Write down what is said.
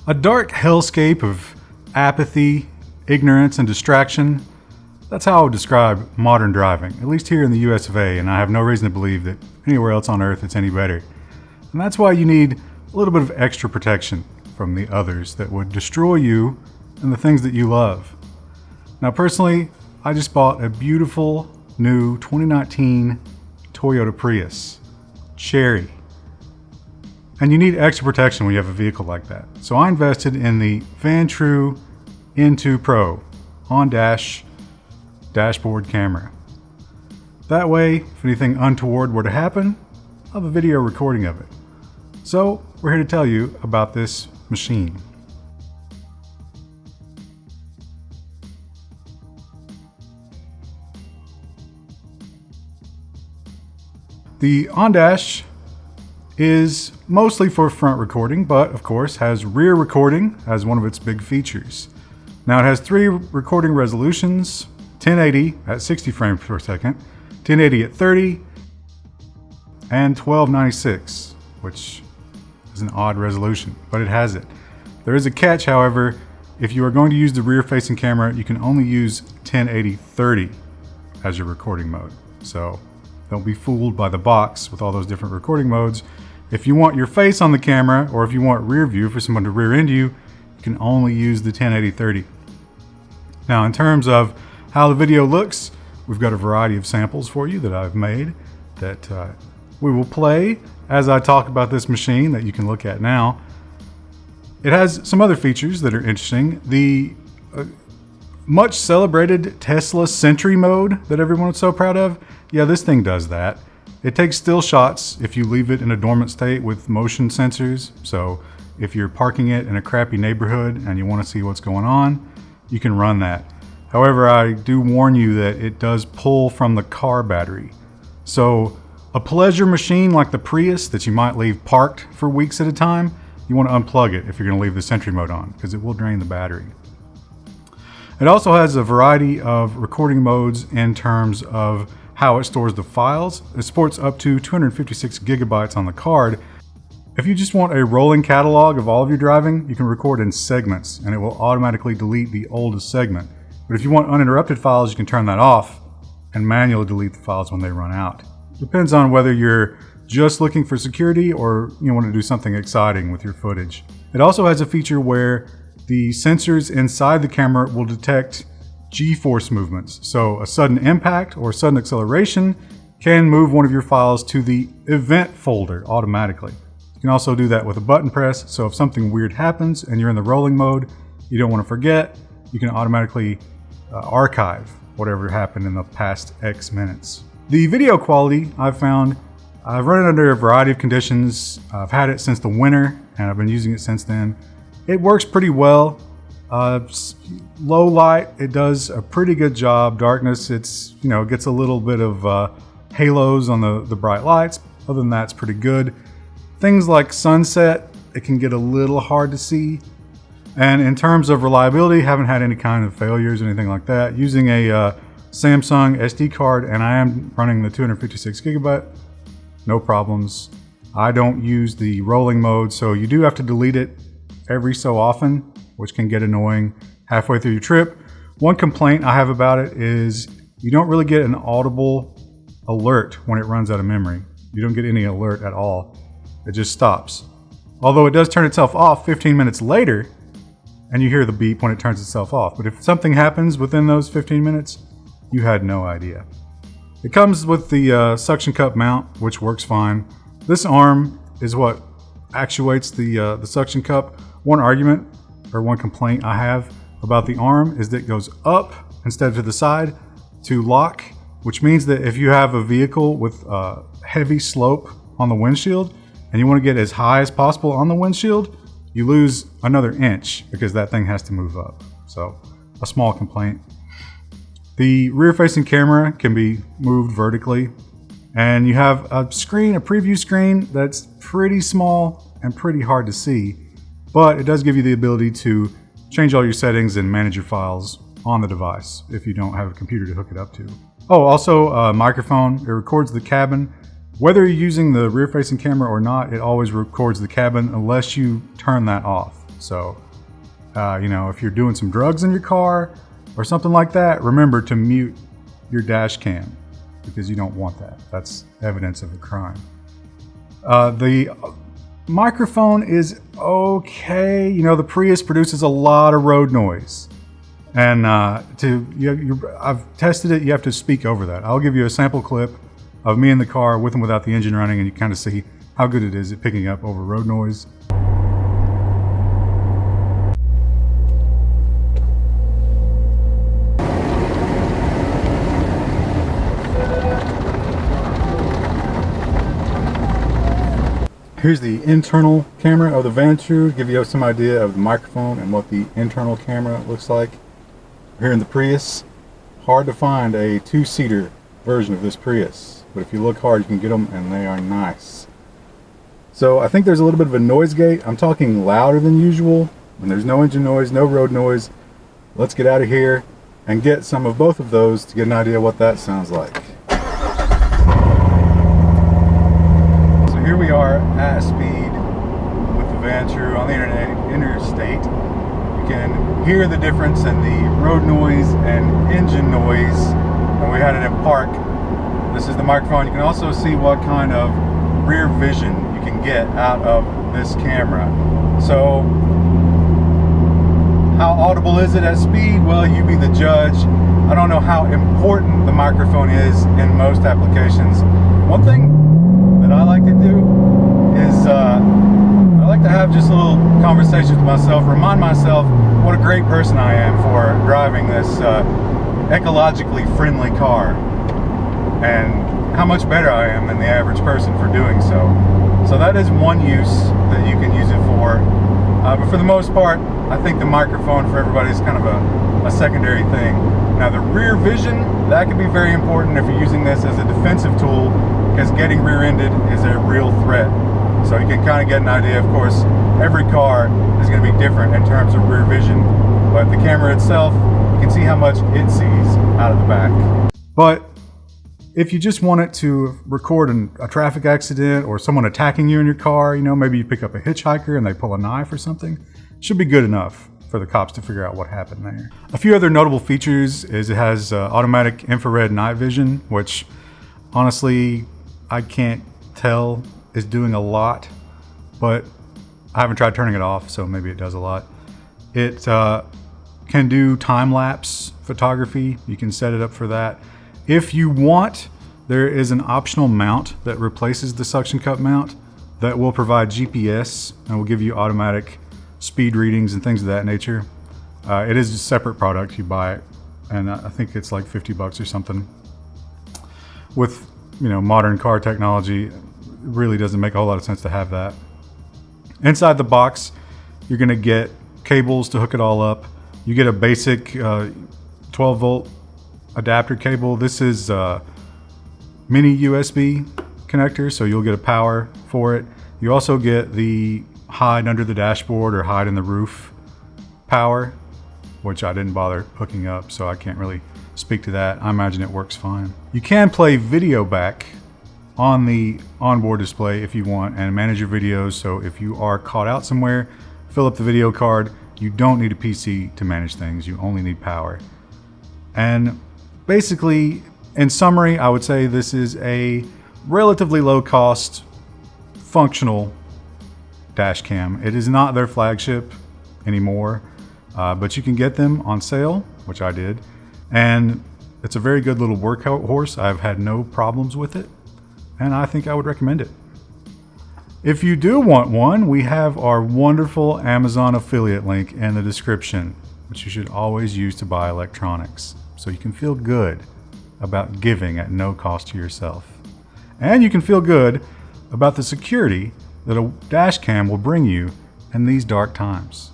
A dark hellscape of apathy, ignorance, and distraction. That's how I would describe modern driving, at least here in the US of A, and I have no reason to believe that anywhere else on Earth it's any better. And that's why you need a little bit of extra protection from the others that would destroy you and the things that you love. Now personally, I just bought a beautiful new 2019 Toyota Prius, Cherry. And you need extra protection when you have a vehicle like that. So I invested in the Vantrue N2 Pro on-dash dashboard camera. That way, if anything untoward were to happen, I'll have a video recording of it. So we're here to tell you about this machine. The on-dash is mostly for front recording, but of course has rear recording as one of its big features. Now it has 3 recording resolutions, 1080 at 60 frames per second, 1080 at 30, and 1296, which is an odd resolution, but it has it. There is a catch, however. If you are going to use the rear facing camera, you can only use 1080 30 as your recording mode. So don't be fooled by the box with all those different recording modes. If you want your face on the camera, or if you want rear view for someone to rear end you, you can only use the 1080 30. Now in terms of how the video looks, we've got a variety of samples for you that I've made that we will play as I talk about this machine that you can look at now. It has some other features that are interesting. The much celebrated Tesla Sentry Mode that everyone is so proud of, yeah, this thing does that. It takes still shots if you leave it in a dormant state with motion sensors. So if you're parking it in a crappy neighborhood and you want to see what's going on, you can run that. However, I do warn you that it does pull from the car battery. So a pleasure machine like the Prius that you might leave parked for weeks at a time, you want to unplug it if you're going to leave the Sentry Mode on, because it will drain the battery. It also has a variety of recording modes in terms of how it stores the files. It supports up to 256 gigabytes on the card. If you just want a rolling catalog of all of your driving, you can record in segments and it will automatically delete the oldest segment. But if you want uninterrupted files, you can turn that off and manually delete the files when they run out. Depends on whether you're just looking for security or you want to do something exciting with your footage. It also has a feature where the sensors inside the camera will detect G-force movements. So a sudden impact or sudden acceleration can move one of your files to the event folder automatically. You can also do that with a button press. So if something weird happens and you're in the rolling mode, you don't want to forget, you can automatically archive whatever happened in the past X minutes. The video quality I've found, I've run it under a variety of conditions. I've had it since the winter and I've been using it since then. It works pretty well. Low light, it does a pretty good job. Darkness, it's, gets a little bit of halos on the bright lights. Other than that, it's pretty good. Things like sunset, it can get a little hard to see. And in terms of reliability, haven't had any kind of failures or anything like that. Using a Samsung SD card, and I am running the 256 gigabyte, no problems. I don't use the rolling mode, so you do have to delete it every so often, which can get annoying halfway through your trip. One complaint I have about it is you don't really get an audible alert when it runs out of memory. You don't get any alert at all. It just stops. Although it does turn itself off 15 minutes later, and you hear the beep when it turns itself off. But if something happens within those 15 minutes, you had no idea. It comes with the suction cup mount, which works fine. This arm is what actuates the suction cup. One argument or one complaint I have about the arm is that it goes up instead of to the side to lock, which means that if you have a vehicle with a heavy slope on the windshield and you want to get as high as possible on the windshield, you lose another inch because that thing has to move up. So a small complaint. The rear facing camera can be moved vertically, and you have a preview screen that's pretty small and pretty hard to see, but it does give you the ability to change all your settings and manage your files on the device if you don't have a computer to hook it up to. Oh, also a microphone. It records the cabin. Whether you're using the rear-facing camera or not, it always records the cabin unless you turn that off. So, you know, if you're doing some drugs in your car or something like that, remember to mute your dash cam because you don't want that. That's evidence of a crime. The microphone is okay. You know, the Prius produces a lot of road noise. And I've tested it, you have to speak over that. I'll give you a sample clip of me in the car with and without the engine running, and you kind of see how good it is at picking up over road noise. Here's the internal camera of the Vantrue, give you some idea of the microphone and what the internal camera looks like. Here in the Prius, hard to find a two-seater version of this Prius, but if you look hard you can get them and they are nice. So I think there's a little bit of a noise gate. I'm talking louder than usual, and there's no engine noise, no road noise. Let's get out of here and get some of both of those to get an idea what that sounds like. So here we are at speed with the Vantrue on the interstate. You can hear the difference in the road noise and engine noise when we had it in park. This is the microphone. You can also see what kind of rear vision you can get out of this camera. So how audible is it at speed? Well, you be the judge. I don't know how important the microphone is in most applications. One thing that I like to do is I like to have just a little conversations with myself, remind myself what a great person I am for driving this ecologically friendly car, and how much better I am than the average person for doing so. So that is one use that you can use it for. But for the most part, I think the microphone for everybody is kind of a secondary thing. Now the rear vision, that can be very important if you're using this as a defensive tool, because getting rear-ended is a real threat. So you can kind of get an idea. Of course, every car is going to be different in terms of rear vision, but the camera itself, you can see how much it sees out of the back. But if you just want it to record a traffic accident or someone attacking you in your car, you know, maybe you pick up a hitchhiker and they pull a knife or something, it should be good enough for the cops to figure out what happened there. A few other notable features is it has automatic infrared night vision, which honestly I can't tell is doing a lot, but I haven't tried turning it off, so maybe it does a lot. It can do time-lapse photography. You can set it up for that. If you want, there is an optional mount that replaces the suction cup mount that will provide GPS and will give you automatic speed readings and things of that nature. It is a separate product, you buy it, and I think it's like $50 or something. With, you know, modern car technology, it really doesn't make a whole lot of sense to have that. Inside the box, you're going to get cables to hook it all up. You get a basic 12 volt adapter cable. This is mini USB connector, so you'll get a power for it. You also get the hide under the dashboard or hide in the roof power, which I didn't bother hooking up, so I can't really speak to that. I imagine it works fine. You can play video back on the onboard display if you want and manage your videos. So if you are caught out somewhere, fill up the video card. You don't need a PC to manage things. You only need power. And basically, in summary, I would say this is a relatively low cost, functional dash cam. It is not their flagship anymore, but you can get them on sale, which I did. And it's a very good little workhorse. I've had no problems with it, and I think I would recommend it. If you do want one, we have our wonderful Amazon affiliate link in the description, which you should always use to buy electronics, so you can feel good about giving at no cost to yourself. And you can feel good about the security that a dash cam will bring you in these dark times.